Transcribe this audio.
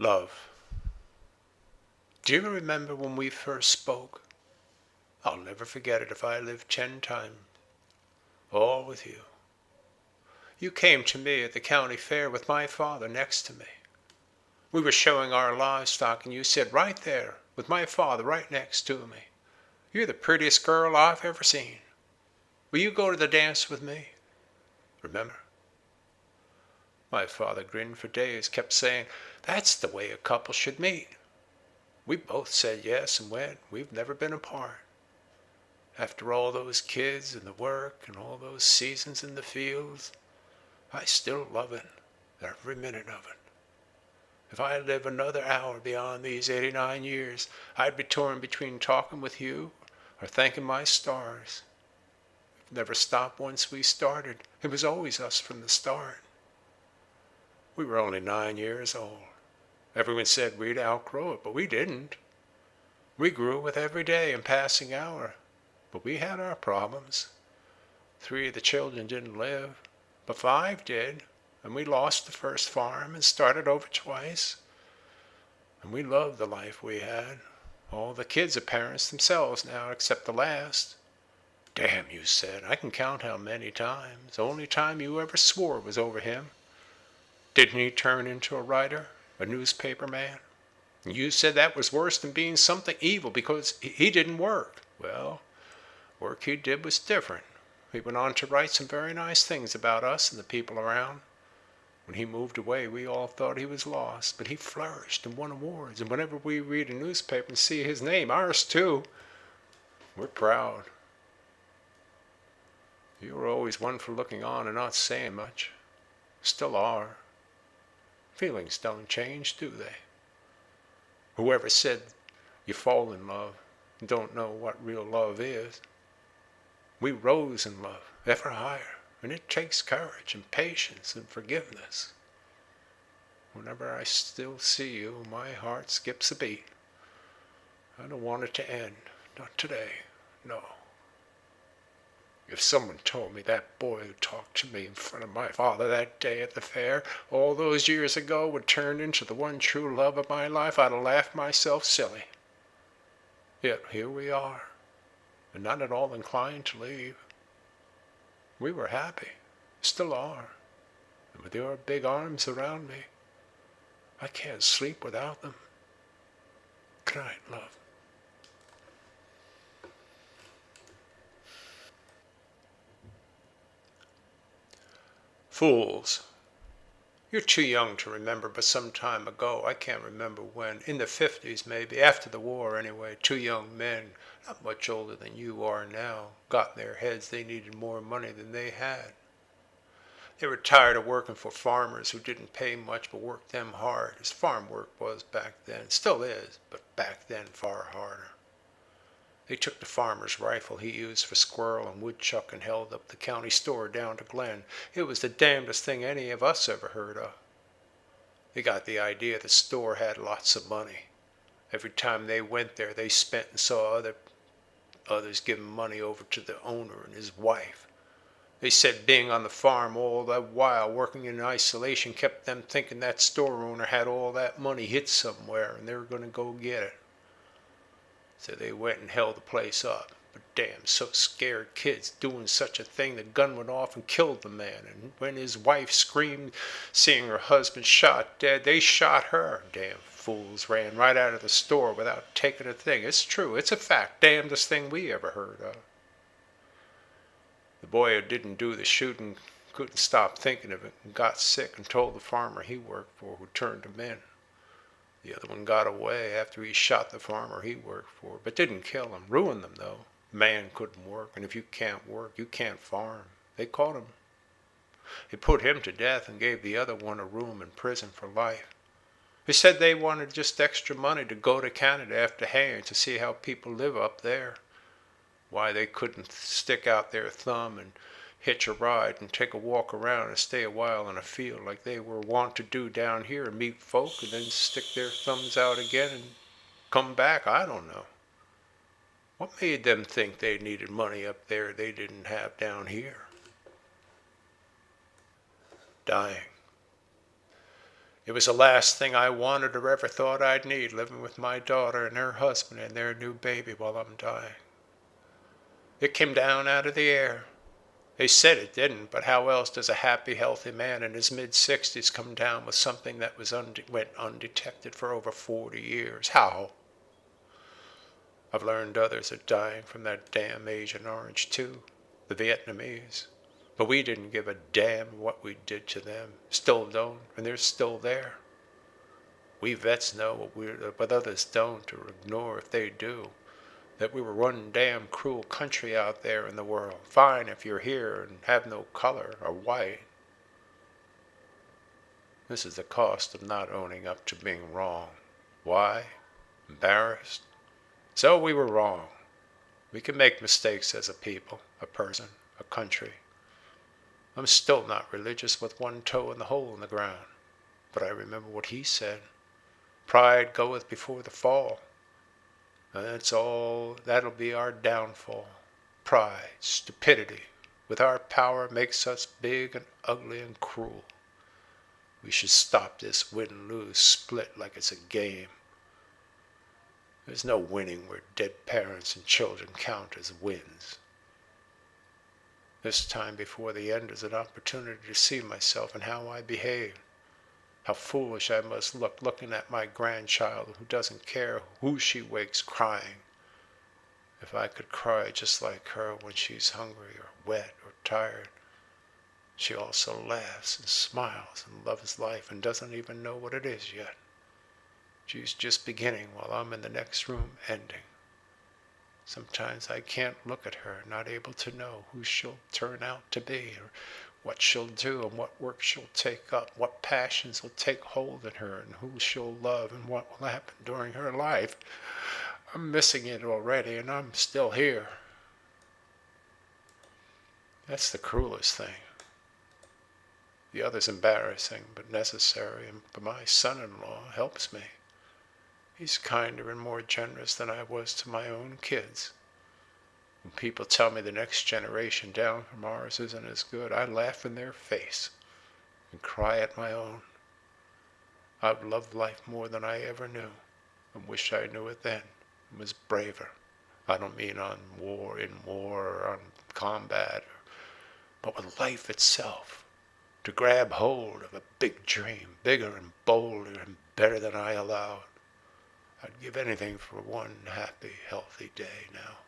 Love. Do you remember when we first spoke? I'll never forget it if I live 10 times. All with you. You came to me at the county fair with my father next to me. We were showing our livestock and you said right there, with my father right next to me, "You're the prettiest girl I've ever seen. Will you go to the dance with me?" Remember? My father grinned for days, kept saying, "That's the way a couple should meet." We both said yes and went. We've never been apart. After all those kids and the work and all those seasons in the fields, I still love it, every minute of it. If I live another hour beyond these 89 years, I'd be torn between talking with you or thanking my stars. We've never stopped once we started. It was always us from the start. We were only 9 years old. Everyone said we'd outgrow it, but we didn't. We grew with every day and passing hour, but we had our problems. 3 of the children didn't live, but 5 did, and we lost the first farm and started over twice. And we loved the life we had. All the kids are parents themselves now, except the last. "Damn," you said. I can count how many times. The only time you ever swore was over him. Didn't he turn into a writer, a newspaper man? And you said that was worse than being something evil because he didn't work. Well, work he did was different. He went on to write some very nice things about us and the people around. When he moved away, we all thought he was lost, but he flourished and won awards. And whenever we read a newspaper and see his name, ours too, we're proud. You were always one for looking on and not saying much. Still are. Feelings don't change, do they? Whoever said you fall in love and don't know what real love is? We rose in love, ever higher, and it takes courage and patience and forgiveness. Whenever I still see you, my heart skips a beat. I don't want it to end, not today, no. If someone told me that boy who talked to me in front of my father that day at the fair, all those years ago, would turn into the one true love of my life, I'd have laughed myself silly. Yet here we are, and not at all inclined to leave. We were happy, still are, and with your big arms around me, I can't sleep without them. Good night, love. Fools. You're too young to remember, but some time ago, I can't remember when, in the 50s maybe, after the war anyway, 2 young men, not much older than you are now, got in their heads they needed more money than they had. They were tired of working for farmers who didn't pay much but worked them hard, as farm work was back then, still is, but back then far harder. They took the farmer's rifle he used for squirrel and woodchuck and held up the county store down to Glen. It was the damnedest thing any of us ever heard of. They got the idea the store had lots of money. Every time they went there, they spent and saw others giving money over to the owner and his wife. They said being on the farm all that while, working in isolation, kept them thinking that store owner had all that money hid somewhere and they were going to go get it. So they went and held the place up. But damn, so scared kids doing such a thing, the gun went off and killed the man. And when his wife screamed, seeing her husband shot dead, they shot her. Damn fools ran right out of the store without taking a thing. It's true, it's a fact, damnedest thing we ever heard of. The boy who didn't do the shooting couldn't stop thinking of it and got sick and told the farmer he worked for, who turned him in. The other one got away after he shot the farmer he worked for, but didn't kill him. Ruined them, though. Man couldn't work, and if you can't work, you can't farm. They caught him. They put him to death and gave the other one a room in prison for life. They said they wanted just extra money to go to Canada after hanging to see how people live up there. Why they couldn't stick out their thumb and hitch a ride and take a walk around and stay a while in a field like they were wont to do down here and meet folk and then stick their thumbs out again and come back, I don't know. What made them think they needed money up there they didn't have down here? Dying. It was the last thing I wanted or ever thought I'd need, living with my daughter and her husband and their new baby while I'm dying. It came down out of the air. They said it didn't, but how else does a happy, healthy man in his mid-60s come down with something that went undetected for over 40 years? How? I've learned others are dying from that damn Agent Orange too, the Vietnamese. But we didn't give a damn what we did to them. Still don't, and they're still there. We vets know what others don't or ignore if they do. That we were one damn cruel country out there in the world. Fine if you're here and have no color or white. This is the cost of not owning up to being wrong. Why? Embarrassed? So we were wrong. We can make mistakes as a people, a person, a country. I'm still not religious with one toe in the hole in the ground. But I remember what he said. Pride goeth before the fall. That'll be our downfall. Pride, stupidity, with our power makes us big and ugly and cruel. We should stop this win-lose split like it's a game. There's no winning where dead parents and children count as wins. This time before the end is an opportunity to see myself and how I behaved. How foolish I must look looking at my grandchild who doesn't care who she wakes crying. If I could cry just like her when she's hungry or wet or tired. She also laughs and smiles and loves life and doesn't even know what it is yet. She's just beginning while I'm in the next room ending. Sometimes I can't look at her, not able to know who she'll turn out to be or what she'll do and what work she'll take up, what passions will take hold in her and who she'll love and what will happen during her life. I'm missing it already and I'm still here. That's the cruelest thing. The other's embarrassing but necessary, but my son-in-law helps me. He's kinder and more generous than I was to my own kids. When people tell me the next generation down from ours isn't as good, I laugh in their face and cry at my own. I've loved life more than I ever knew and wish I knew it then and was braver. I don't mean in war or on combat, but with life itself. To grab hold of a big dream, bigger and bolder and better than I allowed. I'd give anything for one happy, healthy day now.